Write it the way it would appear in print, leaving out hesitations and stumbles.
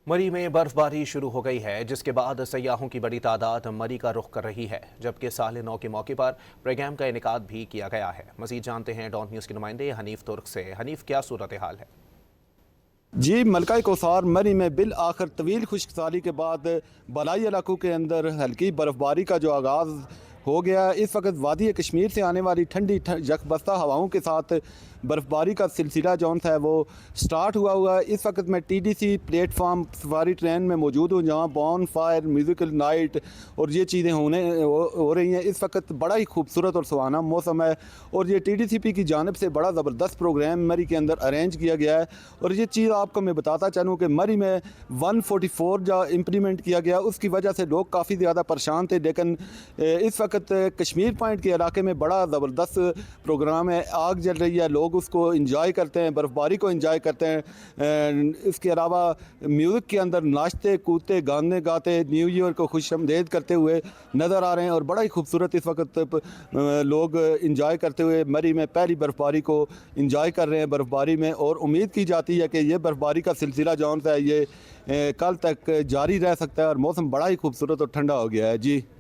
मरी में बर्फबारी शुरू हो गई है, जिसके बाद सयाहों की बड़ी तादाद मरी का रुख कर रही है। जबकि साल नौ के मौके पर प्रोग्राम का इनेकाद भी किया गया है। मजीद जानते हैं डॉन न्यूज़ के नुमाइंदे हनीफ तुर्क से। हनीफ, क्या सूरत हाल है? जी, मलका कौसार मरी में बिल आखिर तवील खुश्कसाली के बाद बलाई इलाकों के अंदर हल्की बर्फबारी का जो आगाज़ हो गया। इस वक्त वादी कश्मीर से आने वाली ठंडी यकबस्ता हवाओं के साथ बर्फ़बारी का सिलसिला जौन सा है वो स्टार्ट हुआ। इस वक्त मैं TDC प्लेटफार्म सफारी ट्रेन में मौजूद हूँ, जहाँ बॉन फायर म्यूज़िकल नाइट और ये चीज़ें हो रही हैं। इस वक्त बड़ा ही खूबसूरत और सुहाना मौसम है और ये TDCP की जानिब से बड़ा ज़बरदस्त प्रोग्राम मरी के अंदर अरेंज किया गया है। और ये चीज़ आपको मैं बताता चलूँ कि मरी में 144 जो इम्प्लीमेंट किया गया, उसकी वजह से लोग काफ़ी ज़्यादा परेशान थे। लेकिन इस वक्त कश्मीर पॉइंट के इलाके में बड़ा ज़बरदस्त प्रोग्राम है। आग जल रही है, लोग उसको इंजॉय करते हैं, बर्फ़बारी को इंजॉय करते हैं। इसके अलावा म्यूज़िक के अंदर नाचते कूदते गाने गाते न्यू ईयर को खुशामदीद करते हुए नज़र आ रहे हैं और बड़ा ही खूबसूरत इस वक्त लोग इंजॉय करते हुए मरी में पहली बर्फ़बारी को इंजॉय कर रहे हैं बर्फ़बारी में। और उम्मीद की जाती है कि ये बर्फ़बारी का सिलसिला जौन सा है ये कल तक जारी रह सकता है और मौसम बड़ा ही खूबसूरत और ठंडा हो गया है। जी।